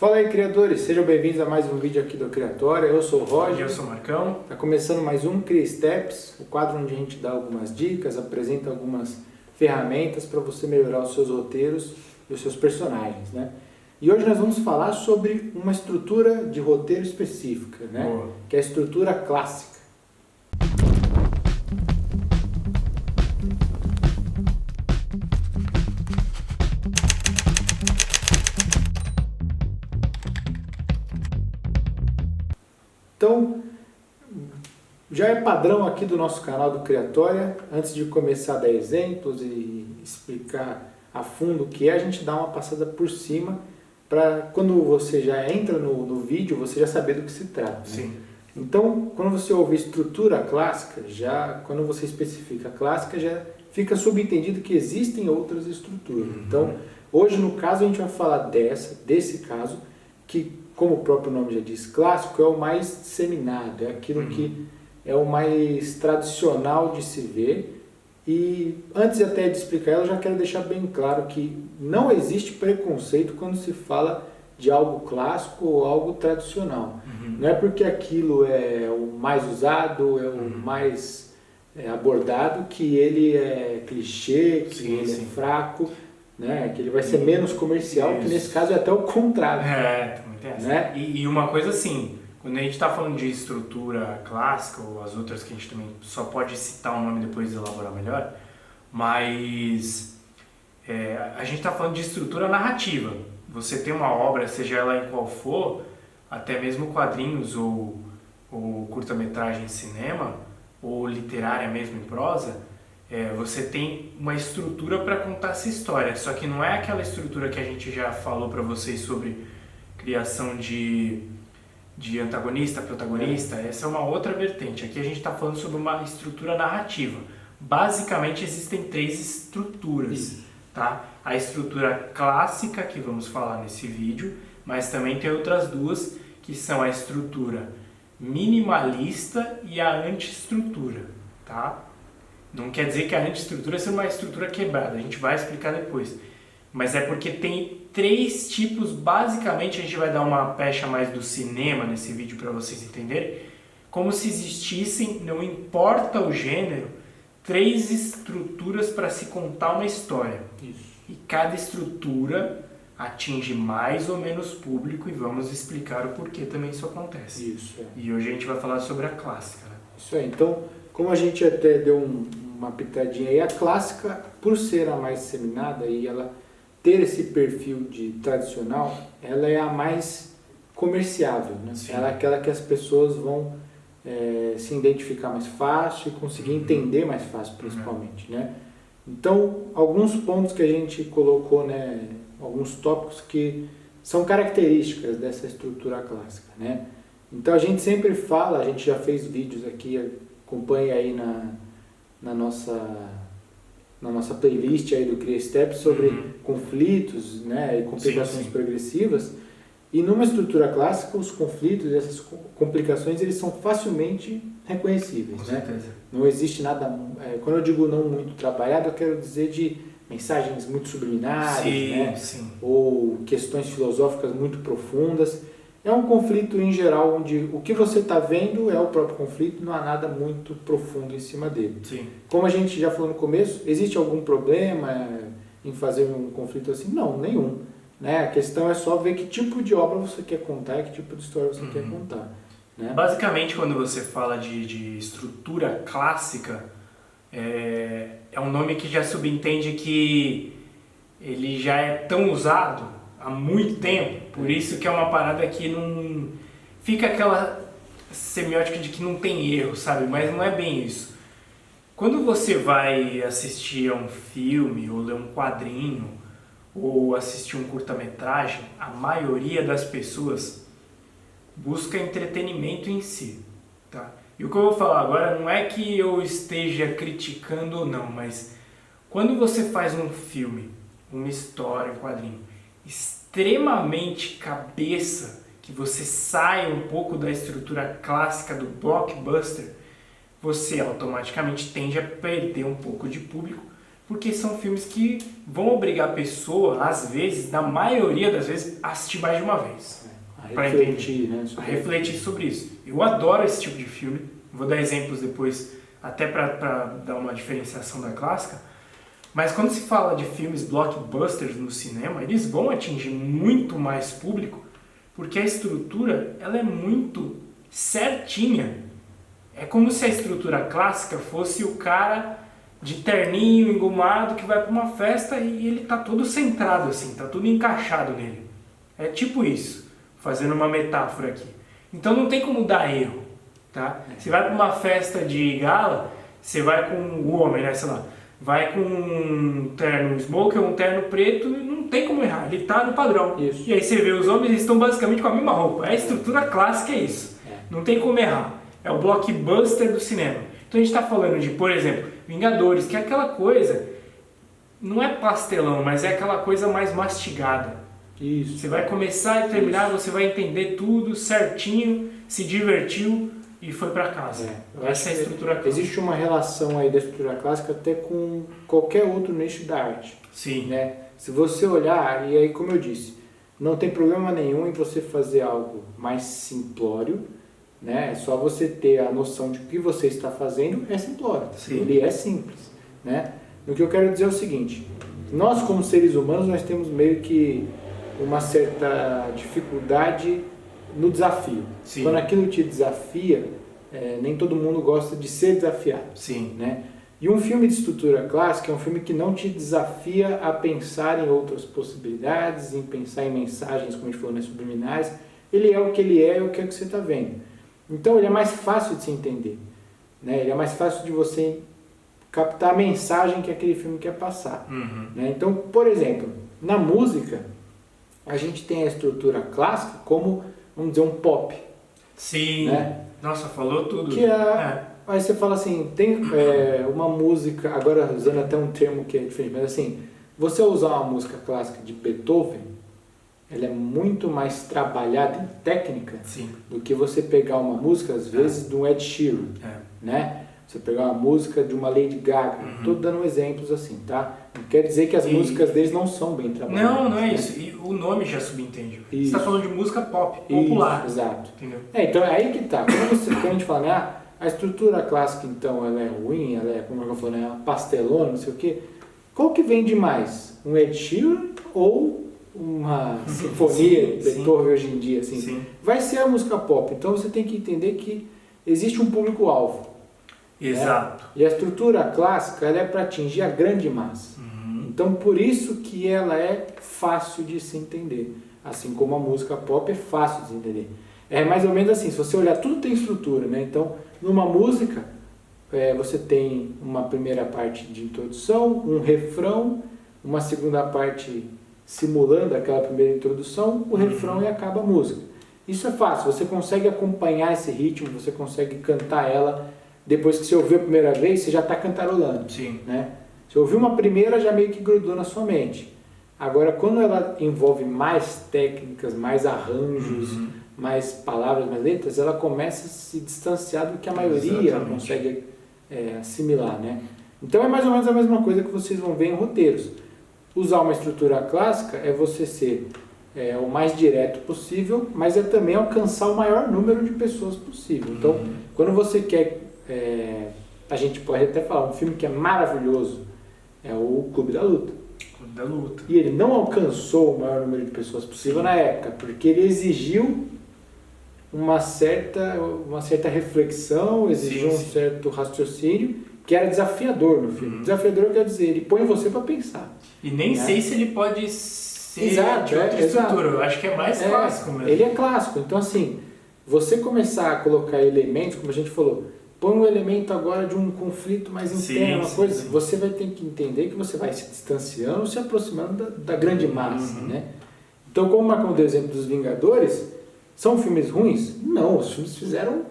Fala aí, criadores! Sejam bem-vindos a mais um vídeo aqui do Criatória. Eu sou o Roger. E eu sou o Marcão. Está começando mais um Cria Steps, o quadro onde a gente dá algumas dicas, apresenta algumas ferramentas para você melhorar os seus roteiros e os seus personagens, né? E hoje nós vamos falar sobre uma estrutura de roteiro específica, né? Boa. Que é a estrutura clássica. Então, já é padrão aqui do nosso canal do Criatória, antes de começar a dar exemplos e explicar a fundo o que é, a gente dá uma passada por cima, para quando você já entra no vídeo, você já saber do que se trata. Né? Sim. Então, quando você ouve estrutura clássica, quando você especifica a clássica, já fica subentendido que existem outras estruturas. Então, hoje no caso a gente vai falar desse caso, que como o próprio nome já diz, clássico é o mais disseminado, é aquilo que é o mais tradicional de se ver. E antes até de explicar ela, eu já quero deixar bem claro que não existe preconceito quando se fala de algo clássico ou algo tradicional. Não é porque aquilo é o mais usado, é o mais abordado, que ele é clichê, que ele é fraco, né? Que ele vai ser menos comercial, que nesse caso é até o contrário. Também tem essa. Né? E uma coisa assim, quando a gente está falando de estrutura clássica, ou as outras que a gente também só pode citar o nome depois de elaborar melhor, mas a gente está falando de estrutura narrativa. Você tem uma obra, seja ela em qual for, até mesmo quadrinhos ou curta-metragem em cinema, ou literária mesmo em prosa, você tem uma estrutura para contar essa história, só que não é aquela estrutura que a gente já falou para vocês sobre criação de antagonista, protagonista. Essa é uma outra vertente. Aqui a gente está falando sobre uma estrutura narrativa. Basicamente existem 3 estruturas, tá? A estrutura clássica, que vamos falar nesse vídeo, mas também tem outras 2, que são a estrutura minimalista e a antiestrutura, tá? Não quer dizer que a antiestrutura seja uma estrutura quebrada, a gente vai explicar depois. Mas é porque tem 3 tipos, basicamente a gente vai dar uma pecha mais do cinema nesse vídeo para vocês entenderem, como se existissem, não importa o gênero, 3 estruturas para se contar uma história. Isso. E cada estrutura atinge mais ou menos público e vamos explicar o porquê também isso acontece. Isso. E hoje a gente vai falar sobre a clássica. Né? Isso aí. Então, como a gente até deu uma pitadinha aí, a clássica, por ser a mais disseminada e ela ter esse perfil de tradicional, ela é a mais comerciável, né? Ela é aquela que as pessoas vão se identificar mais fácil e conseguir entender mais fácil, principalmente, né? Então, alguns pontos que a gente colocou, né, alguns tópicos que são características dessa estrutura clássica, né? Então, a gente sempre fala, a gente já fez vídeos aqui, acompanhe aí na nossa playlist aí do Cria Steps sobre conflitos, né, e complicações progressivas. E numa estrutura clássica, os conflitos e essas complicações, eles são facilmente reconhecíveis. Com né? certeza. Não existe nada... quando eu digo não muito trabalhado, eu quero dizer de mensagens muito subliminares, né? Ou questões filosóficas muito profundas. É um conflito em geral onde o que você está vendo é o próprio conflito, não há nada muito profundo em cima dele. Sim. Como a gente já falou no começo, existe algum problema em fazer um conflito assim? Não, nenhum. Né? A questão é só ver que tipo de obra você quer contar e que tipo de história você quer contar. Né? Basicamente, quando você fala de estrutura clássica, é um nome que já subentende que ele já é tão usado há muito tempo, por isso que é uma parada que não... Fica aquela semiótica de que não tem erro, sabe? Mas não é bem isso. Quando você vai assistir a um filme, ou ler um quadrinho, ou assistir um curta-metragem, a maioria das pessoas busca entretenimento em si, tá? E o que eu vou falar agora não é que eu esteja criticando ou não, mas quando você faz um filme, uma história, um quadrinho, extremamente cabeça, que você sai um pouco da estrutura clássica do blockbuster, você automaticamente tende a perder um pouco de público, porque são filmes que vão obrigar a pessoa, às vezes, na maioria das vezes, a assistir mais de uma vez. A refletir, né? A refletir sobre isso. Eu adoro esse tipo de filme, vou dar exemplos depois, até para dar uma diferenciação da clássica, mas quando se fala de filmes blockbusters no cinema, eles vão atingir muito mais público, porque a estrutura ela é muito certinha. É como se a estrutura clássica fosse o cara de terninho, engomado, que vai para uma festa e ele tá todo centrado assim, tá tudo encaixado nele. É tipo isso, fazendo uma metáfora aqui. Então não tem como dar erro, tá? Você vai para uma festa de gala, você vai com o homem, né, sei lá, vai com um terno smoker, um terno preto, e não tem como errar, ele tá no padrão. Isso. E aí você vê os homens, eles estão basicamente com a mesma roupa. A estrutura clássica é isso. Não tem como errar. É o blockbuster do cinema. Então a gente está falando de, por exemplo, Vingadores, que é aquela coisa, não é pastelão, mas é aquela coisa mais mastigada. Isso. Você vai começar e terminar, você vai entender tudo certinho, se divertiu e foi para casa. Essa é a estrutura clássica. Existe uma relação aí da estrutura clássica até com qualquer outro nicho da arte. Sim. Né? Se você olhar, e aí como eu disse, não tem problema nenhum em você fazer algo mais simplório, né? É só você ter a noção de que o que você está fazendo é simplório. Sim. Ele é simples. Né? O que eu quero dizer é o seguinte, nós como seres humanos nós temos meio que uma certa dificuldade no desafio. Sim. Quando aquilo te desafia, nem todo mundo gosta de ser desafiado. Sim. Né? E um filme de estrutura clássica é um filme que não te desafia a pensar em outras possibilidades, em pensar em mensagens, como a gente falou, né, subliminares. Ele é o que ele é o que você está vendo. Então ele é mais fácil de se entender. Né? Ele é mais fácil de você captar a mensagem que aquele filme quer passar. Uhum. Né? Então, por exemplo, na música, a gente tem a estrutura clássica como, vamos dizer, um pop. Sim. Né? Nossa, falou tudo. Que aí você fala assim, tem uma música, agora usando até um termo que é diferente, mas assim, você usar uma música clássica de Beethoven, ela é muito mais trabalhada em técnica. Sim. Do que você pegar uma música, às vezes, de um Ed Sheeran. Né? Você pegar uma música de uma Lady Gaga. Estou dando exemplos assim, tá? Não quer dizer que as músicas deles não são bem trabalhadas. Não é né? isso. E o nome já subentende. Você Isso. está falando de música pop, popular. Isso, exato. Entendeu? Então é aí que tá. Quando a gente fala, né, a estrutura clássica, então, ela é ruim, ela é, como eu falei, né, pastelona, não sei o quê. Qual que vende mais? Um Ed Sheeran ou uma sinfonia de Beethoven hoje em dia? Assim? Sim. Vai ser a música pop. Então você tem que entender que existe um público-alvo. Exato. Né? E a estrutura clássica ela é para atingir a grande massa. Então por isso que ela é fácil de se entender. Assim como a música pop é fácil de se entender. É mais ou menos assim, se você olhar, tudo tem estrutura, né? Então, numa música, você tem uma primeira parte de introdução, um refrão, uma segunda parte simulando aquela primeira introdução, o refrão e acaba a música. Isso é fácil, você consegue acompanhar esse ritmo, você consegue cantar ela, depois que você ouviu a primeira vez, você já está cantarolando. Sim. Né? Você ouviu uma primeira, já meio que grudou na sua mente. Agora, quando ela envolve mais técnicas, mais arranjos, mais palavras, mais letras, ela começa a se distanciar do que a maioria consegue assimilar. Né? Então é mais ou menos a mesma coisa que vocês vão ver em roteiros. Usar uma estrutura clássica é você ser o mais direto possível, mas é também alcançar o maior número de pessoas possível. Então, quando você quer, a gente pode até falar, um filme que é maravilhoso é o Clube da Luta. Clube da Luta. E ele não alcançou o maior número de pessoas possível na época, porque ele exigiu uma certa reflexão, exigiu um certo raciocínio, que era desafiador no filme. Desafiador quer dizer, ele põe você para pensar. E nem sei se ele pode ser Exato, de outra estrutura. Eu acho que é mais clássico mesmo. Ele é clássico. Então, assim, você começar a colocar elementos, como a gente falou, põe um elemento agora de um conflito mais interno, uma coisa, você vai ter que entender que você vai se distanciando, se aproximando da grande massa, né? Então, como o Marcão deu o exemplo dos Vingadores, são filmes ruins? Não, os filmes fizeram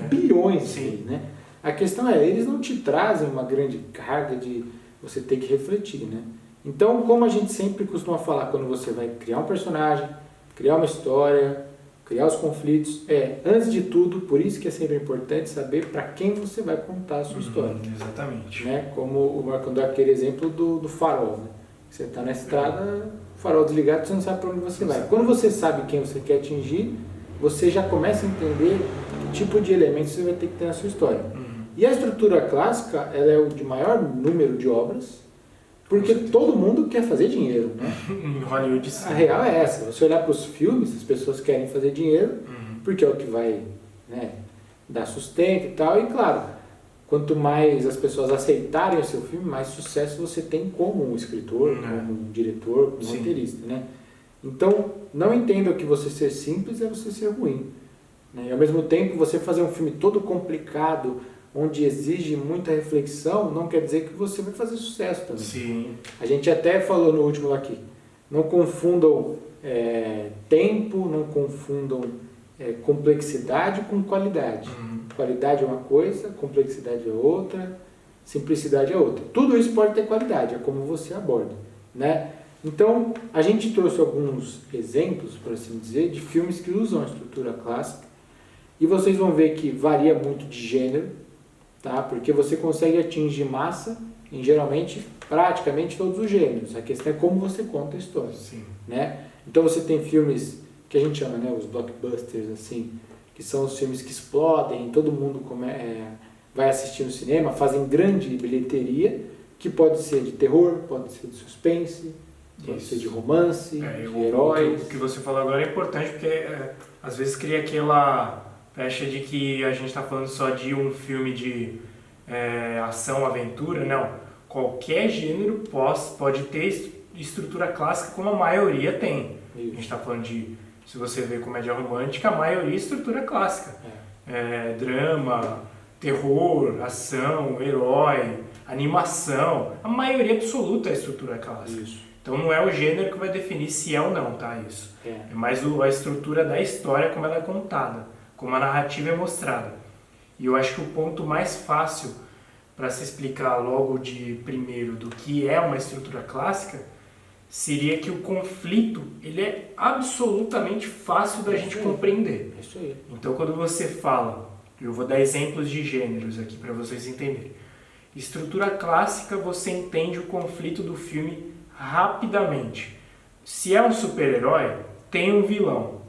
bilhões, né? A questão eles não te trazem uma grande carga de você ter que refletir, né? Então, como a gente sempre costuma falar, quando você vai criar um personagem, criar uma história, criar os conflitos. Antes de tudo, por isso que é sempre importante saber para quem você vai contar a sua história. Exatamente. Né? Como o Marco deu aquele exemplo do farol. Né? Você está na estrada, farol desligado, você não sabe para onde você vai. Quando você sabe quem você quer atingir, você já começa a entender que tipo de elementos você vai ter que ter na sua história. E a estrutura clássica, ela é o de maior número de obras, porque todo mundo quer fazer dinheiro, né? Em Hollywood, sim. A real é essa. Você olhar para os filmes, as pessoas querem fazer dinheiro, porque é o que vai, né, dar sustento e tal. E claro, quanto mais as pessoas aceitarem o seu filme, mais sucesso você tem como um escritor, como um diretor, como um roteirista, né? Então, não entenda que você ser simples é você ser ruim. Né? E ao mesmo tempo, você fazer um filme todo complicado, onde exige muita reflexão, não quer dizer que você vai fazer sucesso também. Sim. A gente até falou no último aqui, não confundam tempo, não confundam complexidade com qualidade. Qualidade é uma coisa, complexidade é outra, simplicidade é outra. Tudo isso pode ter qualidade, é como você aborda, né? Então, a gente trouxe alguns exemplos, por assim dizer, de filmes que usam a estrutura clássica, e vocês vão ver que varia muito de gênero, tá? Porque você consegue atingir massa em geralmente praticamente todos os gêneros. A questão é como você conta a história. Sim. Né? Então você tem filmes que a gente chama, né, os blockbusters, assim, que são os filmes que explodem, todo mundo vai assistir no cinema, fazem grande bilheteria, que pode ser de terror, pode ser de suspense, pode ser de romance, de heróis. O que você falou agora é importante porque às vezes cria aquela pecha de que a gente está falando só de um filme de ação, aventura. Não. Qualquer gênero pode ter estrutura clássica, como a maioria tem. Isso. A gente está falando de, se você vê comédia romântica, a maioria é estrutura clássica. Drama, terror, ação, herói, animação. A maioria absoluta é estrutura clássica. Isso. Então não é o gênero que vai definir se é ou não, tá? Isso. É mais a estrutura da história, como ela é contada, como a narrativa é mostrada. E eu acho que o ponto mais fácil para se explicar logo de primeiro do que é uma estrutura clássica seria que o conflito ele é absolutamente fácil da gente compreender. Isso aí. Então quando você fala, eu vou dar exemplos de gêneros aqui para vocês entenderem. Estrutura clássica, você entende o conflito do filme rapidamente. Se é um super-herói, tem um vilão.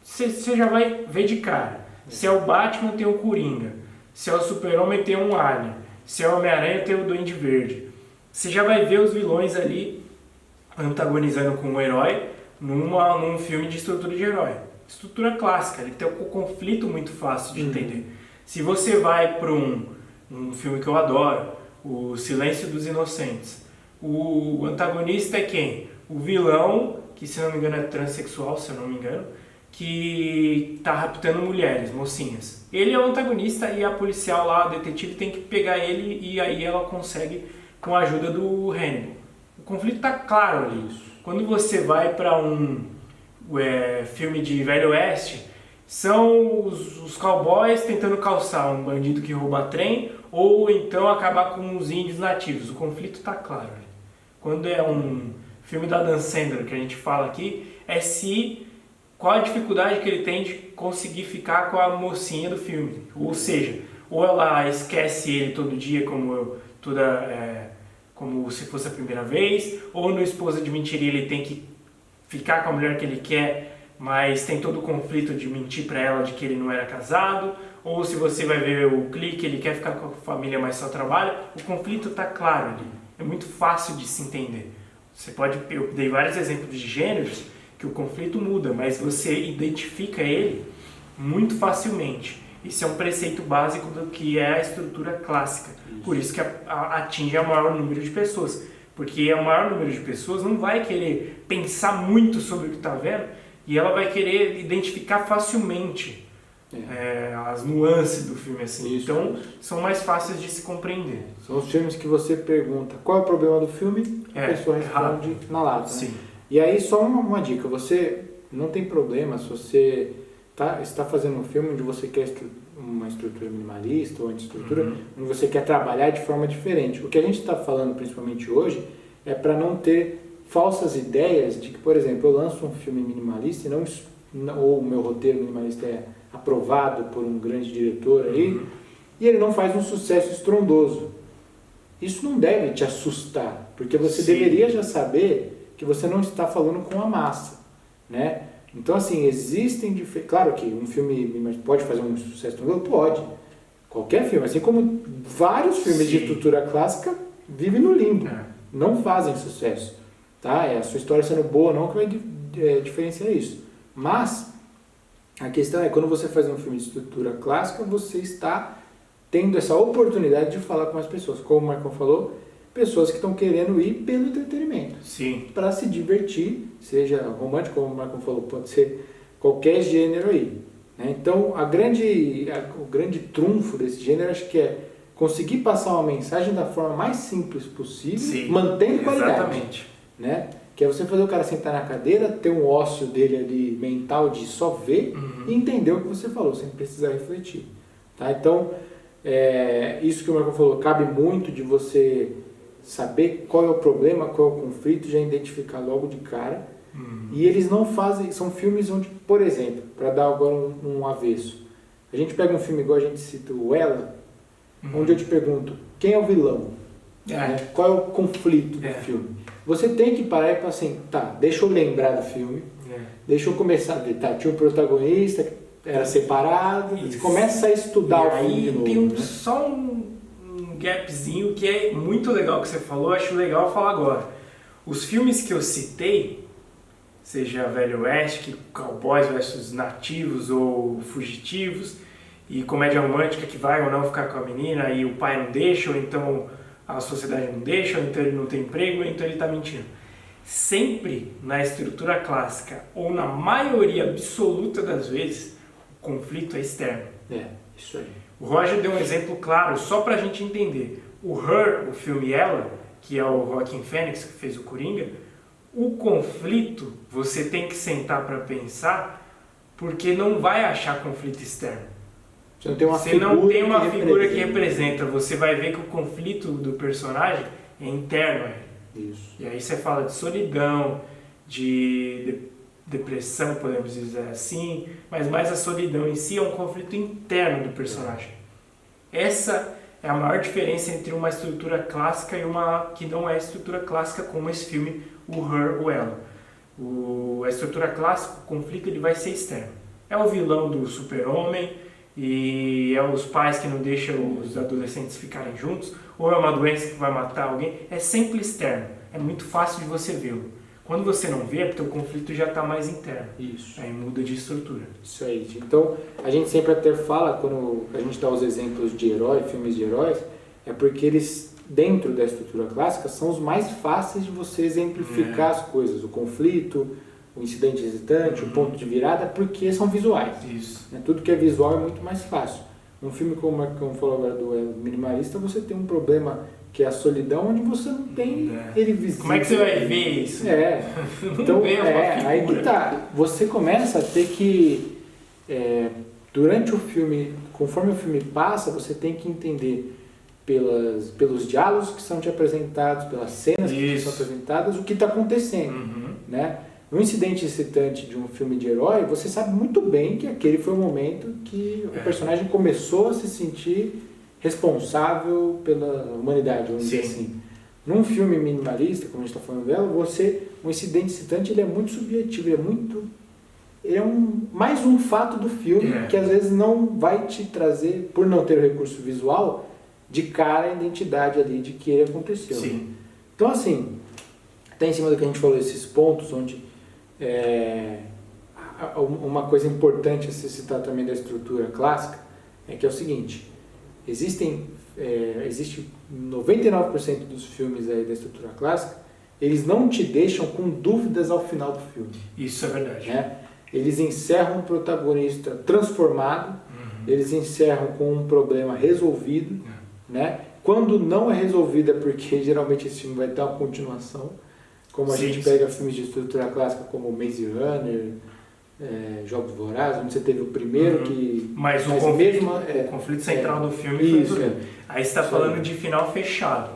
Você já vai ver de cara. Se é o Batman, tem o Coringa. Se é o Super-Homem, tem um Alien. Se é o Homem-Aranha, tem o Duende Verde. Você já vai ver os vilões ali antagonizando com o herói num filme de estrutura de herói. Estrutura clássica, ele tem um conflito muito fácil de entender. Se você vai para um filme que eu adoro, O Silêncio dos Inocentes, o antagonista é quem? O vilão, que se não me engano é transexual, se eu não me engano, que está raptando mulheres, mocinhas. Ele é o antagonista e a policial lá, a detetive, tem que pegar ele e aí ela consegue com a ajuda do Hannibal. O conflito está claro ali. Quando você vai para um filme de Velho Oeste, são os cowboys tentando calçar um bandido que rouba trem ou então acabar com os índios nativos. O conflito está claro ali. Quando é um filme da Dan Sandler que a gente fala aqui, qual a dificuldade que ele tem de conseguir ficar com a mocinha do filme. Ou seja, ou ela esquece ele todo dia como se fosse a primeira vez, ou no Esposa de Mentira ele tem que ficar com a mulher que ele quer, mas tem todo o conflito de mentir para ela de que ele não era casado, ou se você vai ver o Clique, ele quer ficar com a família, mas só trabalha. O conflito está claro ali, é muito fácil de se entender. Eu dei vários exemplos de gêneros que o conflito muda, mas você identifica ele muito facilmente. Isso é um preceito básico do que é a estrutura clássica. Isso. Por isso que atinge o maior número de pessoas. Porque o maior número de pessoas não vai querer pensar muito sobre o que está vendo e ela vai querer identificar facilmente as nuances do filme. Assim. Isso. Então, são mais fáceis de se compreender. São os filmes que você pergunta qual é o problema do filme, a pessoa responde na lata. Sim. Né? E aí, só uma dica, você não tem problema se você está fazendo um filme onde você quer uma estrutura minimalista ou antiestrutura, onde você quer trabalhar de forma diferente. O que a gente está falando principalmente hoje é para não ter falsas ideias de que, por exemplo, eu lanço um filme minimalista e não ou o meu roteiro minimalista é aprovado por um grande diretor aí, e ele não faz um sucesso estrondoso. Isso não deve te assustar, porque você deveria já saber que você não está falando com a massa, né? Então, assim, existem... Claro que um filme pode fazer um sucesso estrondoso? Pode. Qualquer filme, assim como vários filmes de estrutura clássica vivem no limbo, não fazem sucesso, tá? É a sua história sendo boa ou não que vai diferenciar isso. Mas a questão é, quando você faz um filme de estrutura clássica, você está tendo essa oportunidade de falar com as pessoas, como o Marcão falou, pessoas que estão querendo ir pelo entretenimento, para se divertir, seja romântico, como o Marcão falou, pode ser qualquer gênero aí. Então, o grande trunfo desse gênero, acho que é conseguir passar uma mensagem da forma mais simples possível, mantendo qualidade. Exatamente. Né? Que é você fazer o cara sentar na cadeira, ter um ócio dele ali mental de só ver e entender o que você falou, sem precisar refletir. Tá? Então, isso que o Marcão falou, cabe muito de você saber qual é o problema, qual é o conflito, já identificar logo de cara. E eles não fazem, são filmes onde, por exemplo, para dar agora um avesso, a gente pega um filme igual a gente cita o Ela, onde eu te pergunto, quem é o vilão? Qual é o conflito do filme? Você tem que parar e falar assim, tá, deixa eu lembrar do filme, deixa eu começar a ver, tá, tinha um protagonista, era separado, você começa a estudar o filme de novo. Tem só um gapzinho que é muito legal que você falou, acho legal falar agora. Os filmes que eu citei, seja Velho Oeste, Cowboys versus Nativos ou Fugitivos, e comédia romântica que vai ou não ficar com a menina e o pai não deixa, ou então a sociedade não deixa, ou então ele não tem emprego, ou então ele está mentindo. Sempre na estrutura clássica, ou na maioria absoluta das vezes, o conflito é externo. Isso aí. O Roger deu um exemplo claro, só para a gente entender. O Her, o filme Ela, que é o Joaquin Phoenix que fez o Coringa, o conflito você tem que sentar para pensar, porque não vai achar conflito externo. Você não tem uma figura que representa. Você vai ver que o conflito do personagem é interno. Isso. E aí você fala de solidão, de depressão, podemos dizer assim, mas mais a solidão em si é um conflito interno do personagem. Essa é a maior diferença entre uma estrutura clássica e uma que não é estrutura clássica, como esse filme, o Her, o Ela. A estrutura clássica, o conflito ele vai ser externo. É o vilão do super-homem, e é os pais que não deixam os adolescentes ficarem juntos, ou é uma doença que vai matar alguém, é sempre externo. É muito fácil de você vê-lo. Quando você não vê, é porque o conflito já está mais interno. Isso. Aí muda de estrutura. Isso aí. Então, a gente sempre até fala, quando a gente dá os exemplos de herói, filmes de heróis, é porque eles, dentro da estrutura clássica, são os mais fáceis de você exemplificar as coisas. O conflito, o incidente hesitante, o ponto de virada, porque são visuais. Isso. Tudo que é visual é muito mais fácil. Um filme como o Marcão falou agora do Minimalista, você tem um problema que é a solidão, onde você não tem ele visível. Como é que você vai ver isso? Então, aí que tá. Você começa a ter que, durante o filme, conforme o filme passa, você tem que entender pelos diálogos que são te apresentados, pelas cenas que são apresentadas, o que está acontecendo, né? No incidente excitante de um filme de herói, você sabe muito bem que aquele foi o momento que o personagem começou a se sentir responsável pela humanidade, vamos dizer assim. Num filme minimalista, como a gente está falando dela, um incidente excitante ele é muito subjetivo, ele é mais um fato do filme que às vezes não vai te trazer, por não ter o recurso visual, de cara a identidade ali de que ele aconteceu. Né? Então assim, até em cima do que a gente falou, esses pontos onde uma coisa importante a se citar também da estrutura clássica é que é o seguinte, existe 99% dos filmes aí da estrutura clássica, eles não te deixam com dúvidas ao final do filme. Isso é verdade. Eles encerram um protagonista transformado, eles encerram com um problema resolvido, né? Quando não é resolvido é porque geralmente esse filme vai ter uma continuação, como a gente pega filmes de estrutura clássica como Maze Runner, Jogos Vorazes, onde você teve o primeiro que... Mas o conflito central do filme foi Aí você está falando de final fechado.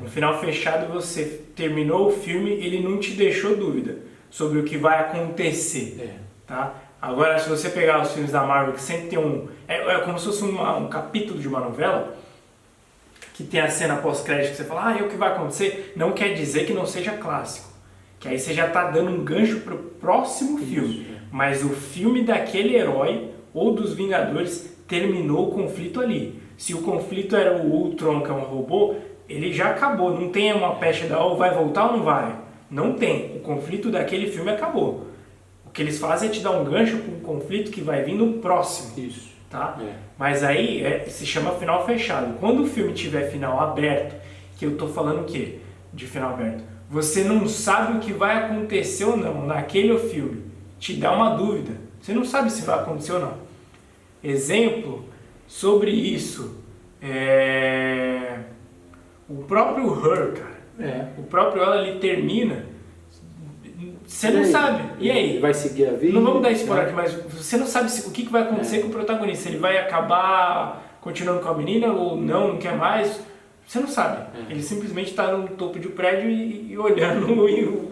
No final fechado você terminou o filme, ele não te deixou dúvida sobre o que vai acontecer. Tá? Agora, se você pegar os filmes da Marvel, que sempre tem é como se fosse um capítulo de uma novela, que tem a cena pós-crédito que você fala, e o que vai acontecer? Não quer dizer que não seja clássico. Que aí você já está dando um gancho pro próximo filme. Mas o filme daquele herói ou dos Vingadores terminou o conflito ali. Se o conflito era o Ultron, que é um robô, ele já acabou. Não tem uma pecha da vai voltar ou não vai? Não tem. O conflito daquele filme acabou. O que eles fazem é te dar um gancho para um conflito que vai vir no próximo. Isso. Tá? Mas aí se chama final fechado. Quando o filme tiver final aberto, que eu tô falando o quê? De final aberto. Você não sabe o que vai acontecer ou não naquele filme. Te dá uma dúvida. Você não sabe se vai acontecer ou não. Exemplo sobre isso o próprio Her, cara. O próprio ela ali termina. Você não sabe. E aí? Ele vai seguir a vida? Não vamos dar spoiler aqui, mas você não sabe o que vai acontecer com o protagonista. Ele vai acabar continuando com a menina ou não quer mais. Você não sabe. Ele simplesmente está no topo de um prédio e olhando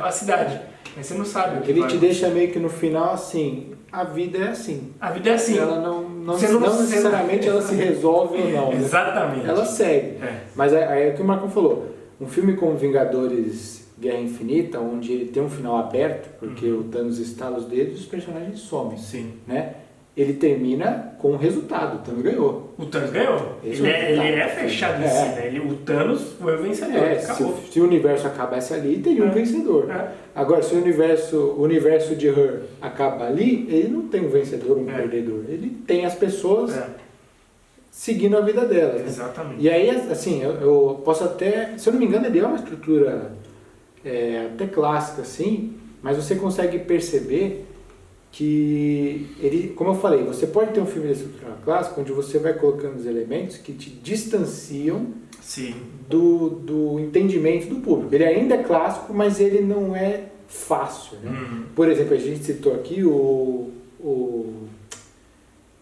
a cidade. Mas você não sabe. Ele te deixa meio que no final assim, a vida é assim. A vida é assim. Ela não necessariamente ela se resolve ou não. Exatamente. Né? Ela segue. Mas aí é o que o Marcão falou. Um filme como Vingadores Guerra Infinita, onde ele tem um final aberto, porque o Thanos estala os dedos e os personagens somem. Sim. Né? Ele termina com um resultado, o Thanos ganhou. O Thanos ganhou. Ele é fechado em si, né? O Thanos foi o vencedor. Se o universo acabasse ali, teria um vencedor. Agora, se o universo de Her acaba ali, ele não tem um vencedor, um perdedor. Ele tem as pessoas seguindo a vida delas. Né? Exatamente. E aí, assim, eu posso até... Se eu não me engano, ele é uma estrutura até clássica, assim, mas você consegue perceber que ele, como eu falei, você pode ter um filme de estrutura clássica onde você vai colocando os elementos que te distanciam do entendimento do público. Ele ainda é clássico, mas ele não é fácil. Né? Por exemplo, a gente citou aqui o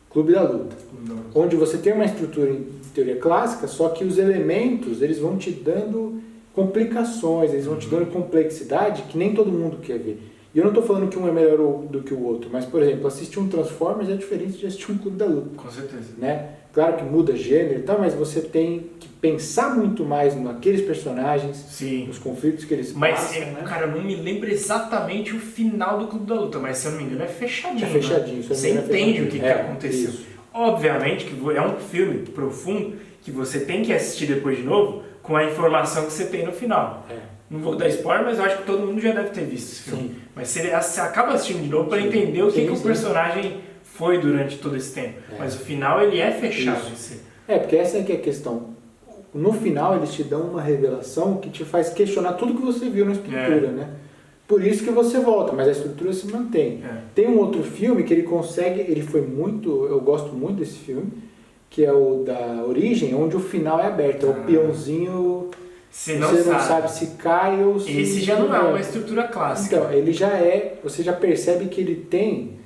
Clube da Luta, onde você tem uma estrutura em teoria clássica, só que os elementos eles vão te dando complicações, eles vão te dando complexidade que nem todo mundo quer ver. E eu não estou falando que um é melhor do que o outro, mas, por exemplo, assistir um Transformers é diferente de assistir um Clube da Luta. Com certeza. Né? Claro que muda gênero e tal, mas você tem que pensar muito mais naqueles personagens, nos conflitos que eles passam. Né? Cara, eu não me lembro exatamente o final do Clube da Luta, mas se eu não me engano é fechadinho. É fechadinho. Né? Você entende o que aconteceu. Isso. Obviamente que é um filme profundo que você tem que assistir depois de novo com a informação que você tem no final. Não vou dar spoiler, mas eu acho que todo mundo já deve ter visto esse filme. Sim. Mas você acaba assistindo de novo para entender o que o personagem foi durante todo esse tempo. Mas o final ele é fechado. Porque essa é que é a questão. No final eles te dão uma revelação que te faz questionar tudo que você viu na estrutura, né? Por isso que você volta, mas a estrutura se mantém. Tem um outro filme que ele consegue, eu gosto muito desse filme, que é o da Origem, onde o final é aberto, é o peãozinho... Você não sabe se cai ou se... Esse já não é uma estrutura clássica. Então, ele já você já percebe que ele tem...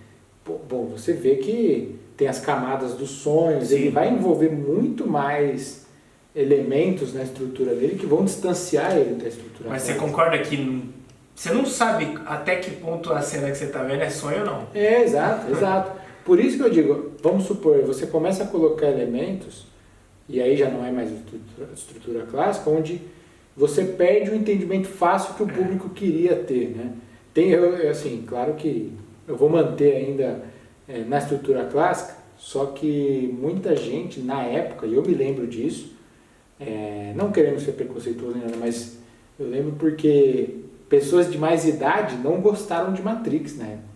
Bom, você vê que tem as camadas dos sonhos, ele vai envolver muito mais elementos na estrutura dele que vão distanciar ele da estrutura Mas clássica. Você concorda que você não sabe até que ponto a cena que você está vendo é sonho ou não? Exato. Por isso que eu digo, vamos supor, você começa a colocar elementos, e aí já não é mais estrutura clássica, onde você perde o entendimento fácil que o público queria ter, né? Assim, claro que eu vou manter ainda na estrutura clássica, só que muita gente, na época, e eu me lembro disso, não querendo ser preconceituoso nem nada, mas eu lembro porque pessoas de mais idade não gostaram de Matrix na época.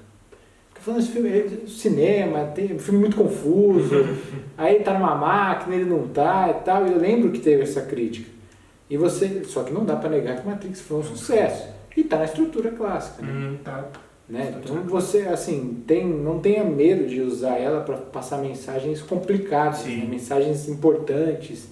Falando esse filme, cinema, tem um filme muito confuso, aí tá numa máquina, ele não tá e tal, e eu lembro que teve essa crítica. Só que não dá para negar que Matrix foi um sucesso, e tá na estrutura clássica. Né? Né? Então você, assim, não tenha medo de usar ela para passar mensagens complicadas, né? Mensagens importantes.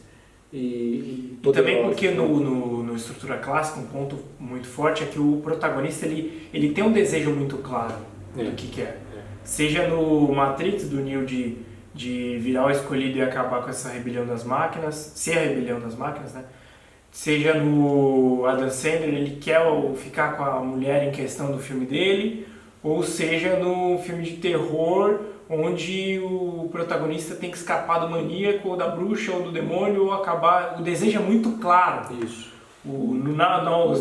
E também porque no estrutura clássica, um ponto muito forte é que o protagonista ele tem um desejo muito claro do que quer. Seja no Matrix, do Neo de virar o escolhido e acabar com essa rebelião das máquinas, ser a rebelião das máquinas, né? Seja no Adam Sandler, ele quer ficar com a mulher em questão do filme dele, ou seja no filme de terror, onde o protagonista tem que escapar do maníaco, ou da bruxa, ou do demônio, ou acabar... O desejo é muito claro. Isso.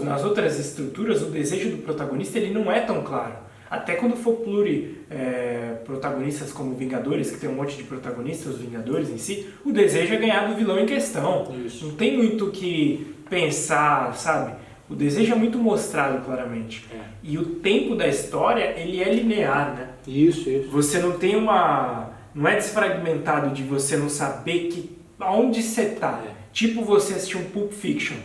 Nas outras estruturas, o desejo do protagonista ele não é tão claro. Até quando for protagonistas como Vingadores, que tem um monte de protagonistas, os Vingadores em si, o desejo é ganhar do vilão em questão. Isso. Não tem muito o que pensar, sabe? O desejo é muito mostrado claramente. E o tempo da história, ele é linear, né? Isso. Você não tem não é desfragmentado de você não saber aonde você tá. Tipo você assistir um Pulp Fiction.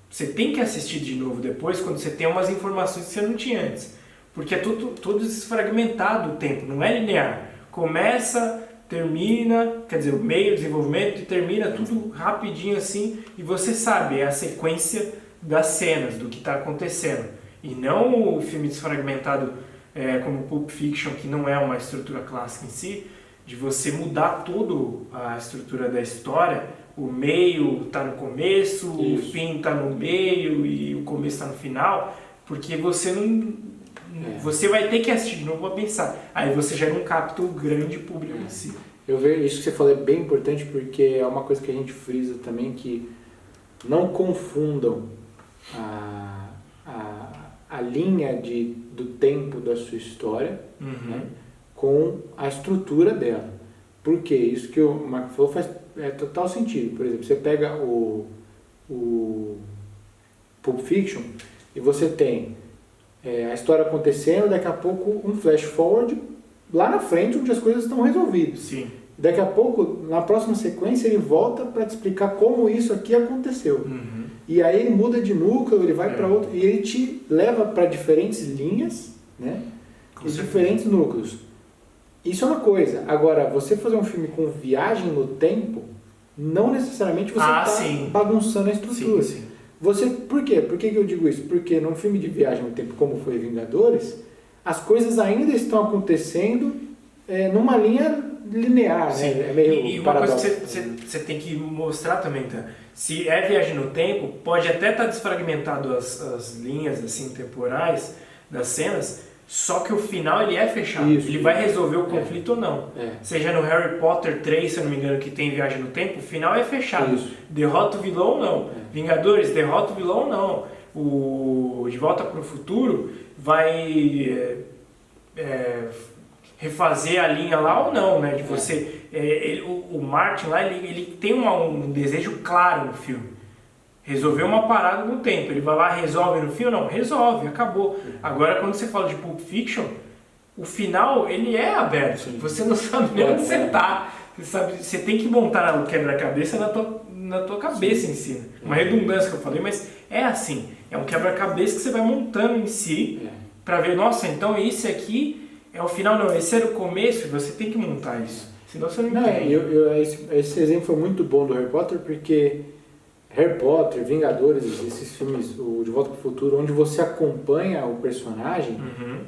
Você tem que assistir de novo depois, quando você tem umas informações que você não tinha antes. Porque é tudo desfragmentado o tempo, não é linear. Começa, termina, quer dizer, o meio, desenvolvimento e termina tudo rapidinho assim. E você sabe, é a sequência das cenas, do que está acontecendo. E não o filme desfragmentado como Pulp Fiction, que não é uma estrutura clássica em si, de você mudar toda a estrutura da história. O meio está no começo, o fim está no meio e o começo está no final, porque você não... Você vai ter que assistir de novo para pensar. Aí você já não capta o grande público em si. Eu vejo isso que você falou é bem importante, porque é uma coisa que a gente frisa também, que não confundam a linha do tempo da sua história, né, com a estrutura dela. Por quê? Isso que o Marco falou faz total sentido. Por exemplo, você pega o Pulp Fiction e você tem a história acontecendo, daqui a pouco um flash forward lá na frente, onde as coisas estão resolvidas. Sim. Daqui a pouco, na próxima sequência, ele volta para te explicar como isso aqui aconteceu. E aí ele muda de núcleo, ele vai para outro, e ele te leva para diferentes linhas, né? E diferentes núcleos. Isso é uma coisa. Agora, você fazer um filme com viagem no tempo, não necessariamente você está bagunçando a estrutura. Sim. Por quê? Por que eu digo isso? Porque num filme de viagem no tempo, como foi Vingadores, as coisas ainda estão acontecendo numa linha linear, né? É meio e uma coisa que você tem que mostrar também, tá? Se é viagem no tempo, pode até estar desfragmentado as linhas assim temporais das cenas, só que o final ele é fechado. Ele vai resolver o conflito ou não. Seja no Harry Potter 3, se eu não me engano, que tem viagem no tempo, o final é fechado. Derrota o vilão ou não. Vingadores, derrota o vilão ou não. O De Volta para o Futuro vai refazer a linha lá ou não, né? De você, o Martin lá, ele tem um desejo claro no filme. Resolver uma parada no tempo. Ele vai lá, resolve no filme? Não, resolve, acabou. Agora, quando você fala de Pulp Fiction, o final, ele é aberto. Você não sabe nem onde você está. Você tem que montar o quebra-cabeça na tua cabeça em si. Uma redundância que eu falei, mas é assim. É um quebra-cabeça que você vai montando em si para ver, nossa, então esse aqui é o final. Não, esse era o começo e você tem que montar isso. Senão você não entende. Esse exemplo foi muito bom do Harry Potter, porque Harry Potter, Vingadores, esses filmes, o De Volta para o Futuro, onde você acompanha o personagem,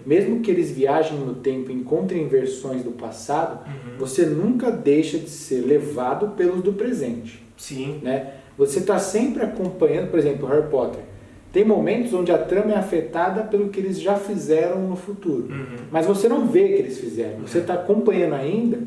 mesmo que eles viajem no tempo e encontrem versões do passado, você nunca deixa de ser levado pelos do presente. Sim. Né? Você está sempre acompanhando, por exemplo, Harry Potter. Tem momentos onde a trama é afetada pelo que eles já fizeram no futuro. Mas você não vê o que eles fizeram. Você está acompanhando ainda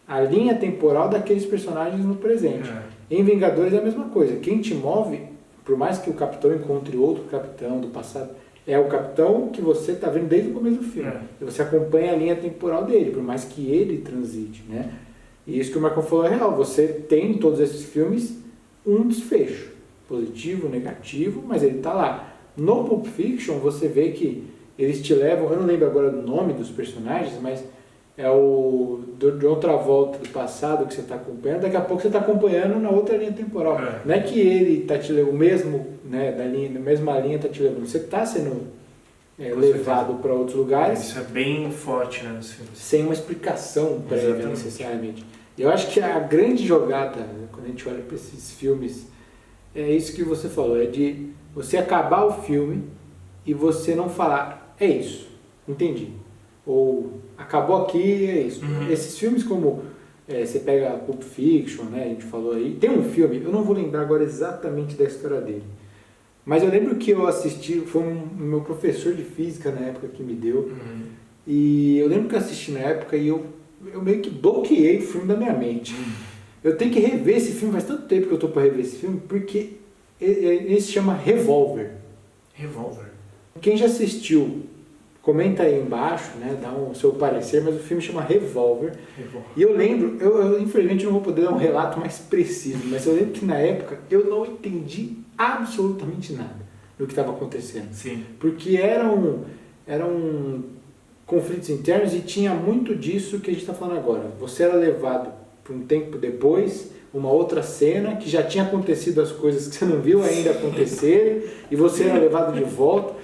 a linha temporal daqueles personagens no presente. Em Vingadores é a mesma coisa. Quem te move, por mais que o capitão encontre outro capitão do passado, é o capitão que você está vendo desde o começo do filme. E você acompanha a linha temporal dele, por mais que ele transite. Né? E isso que o Marcão falou é real. Você tem em todos esses filmes um desfecho. Positivo, negativo, mas ele está lá. No Pulp Fiction você vê que eles te levam, eu não lembro agora do nome dos personagens, mas é o de outra volta do passado que você está acompanhando, daqui a pouco você está acompanhando na outra linha temporal. Não é que ele está te levando, o mesmo, né, da mesma linha está te levando, você está sendo levado para outros lugares. Isso é bem forte, né, nos filmes. Sem uma explicação prévia necessariamente. Eu acho que a grande jogada, quando a gente olha para esses filmes, é isso que você falou, é de você acabar o filme e você não falar, é isso, entendi. Ou acabou aqui, é isso. Esses filmes como você pega Pulp Fiction, né, a gente falou aí, tem um filme, eu não vou lembrar agora exatamente da história dele, Mas eu lembro que eu assisti, foi meu professor de física na época que me deu. E eu lembro que eu assisti na época e eu meio que bloqueei o filme da minha mente. Eu tenho que rever esse filme, faz tanto tempo que eu tô para rever esse filme, porque ele se chama Revolver. Revolver. Quem já assistiu, comenta aí embaixo, né, dá o seu parecer, mas o filme chama Revolver. E eu lembro, eu infelizmente não vou poder dar um relato mais preciso, mas eu lembro que na época eu não entendi absolutamente nada do que estava acontecendo. Sim. Porque eram conflitos internos e tinha muito disso que a gente está falando agora. Você era levado para um tempo depois, uma outra cena que já tinha acontecido as coisas que você não viu ainda acontecerem e você era levado de volta.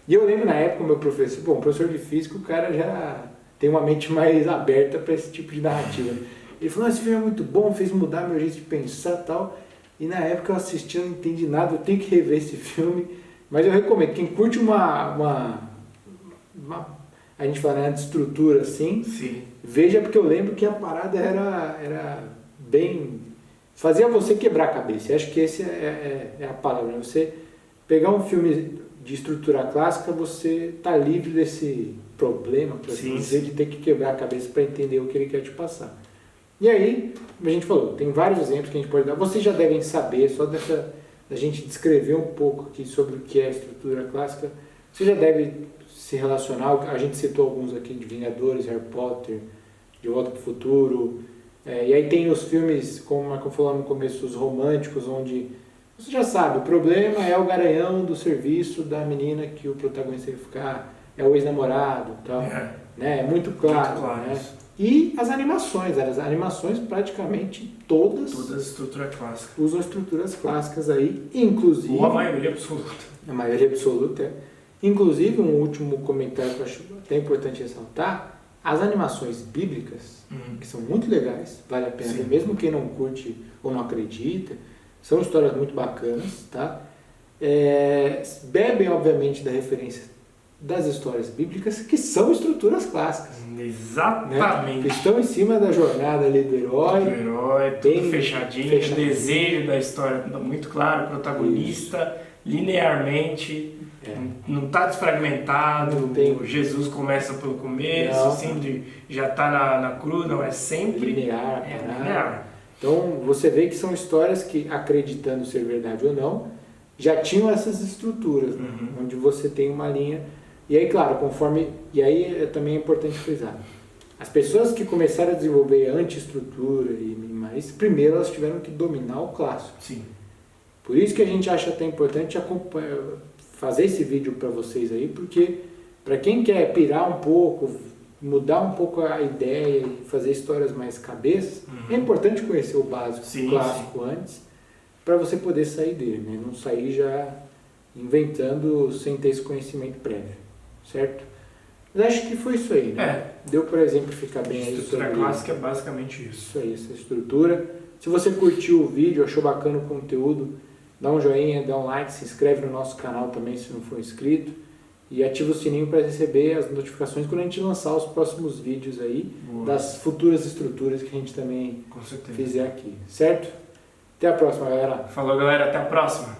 E eu lembro na época o meu professor, professor de física, o cara já tem uma mente mais aberta para esse tipo de narrativa. Ele falou, esse filme é muito bom, fez mudar meu jeito de pensar e tal. E na época eu assisti, eu não entendi nada, eu tenho que rever esse filme. Mas eu recomendo, quem curte a gente fala, né, de estrutura assim, sim, veja, porque eu lembro que a parada era bem... fazia você quebrar a cabeça. Eu acho que essa é a palavra. Você pegar um filme de estrutura clássica, você tá livre desse problema, por assim dizer, de ter que quebrar a cabeça para entender o que ele quer te passar. E aí, como a gente falou, tem vários exemplos que a gente pode dar. Vocês já devem saber, só da gente descrever um pouco aqui sobre o que é a estrutura clássica, você já deve se relacionar. A gente citou alguns aqui de Vingadores, Harry Potter, De Volta para o Futuro. E aí tem os filmes, como o Marco falou no começo, os românticos, onde você já sabe, o problema é o garanhão do serviço da menina que o protagonista vai ficar, é o ex-namorado e tal. Né? É muito claro. Né? E as animações praticamente todas estrutura clássica. Usam estruturas clássicas aí, inclusive... Ou a maioria absoluta. A maioria absoluta, é. Inclusive, um último comentário que eu acho até importante ressaltar, as animações bíblicas, que são muito legais, vale a pena ver, mesmo quem não curte ou não acredita, são histórias muito bacanas, tá? Bebem, obviamente, da referência das histórias bíblicas, que são estruturas clássicas. Exatamente. Né? Que estão em cima da jornada ali do herói. Tudo fechadinho, o desejo da história muito claro, protagonista, linearmente, não está desfragmentado, Jesus começa pelo começo, sempre já está na cruz, não é sempre linear. Então você vê que são histórias que, acreditando ser verdade ou não, já tinham essas estruturas, né? Onde você tem uma linha. E aí, claro, e aí também é importante frisar, as pessoas que começaram a desenvolver anti-estrutura e minimalismo, primeiro elas tiveram que dominar o clássico. Sim. Por isso que a gente acha até importante fazer esse vídeo para vocês aí, porque para quem quer pirar um pouco, mudar um pouco a ideia e fazer histórias mais cabeças, é importante conhecer o básico, o clássico antes, para você poder sair dele, né? Não sair já inventando sem ter esse conhecimento prévio, certo? Mas acho que foi isso aí, né? Deu para exemplificar bem aí. Estrutura clássica é basicamente isso. Isso aí, essa estrutura. Se você curtiu o vídeo, achou bacana o conteúdo, dá um joinha, dá um like, se inscreve no nosso canal também se não for inscrito e ativa o sininho para receber as notificações quando a gente lançar os próximos vídeos aí das futuras estruturas que a gente também fizer aqui, certo? Até a próxima, galera. Falou, galera, até a próxima.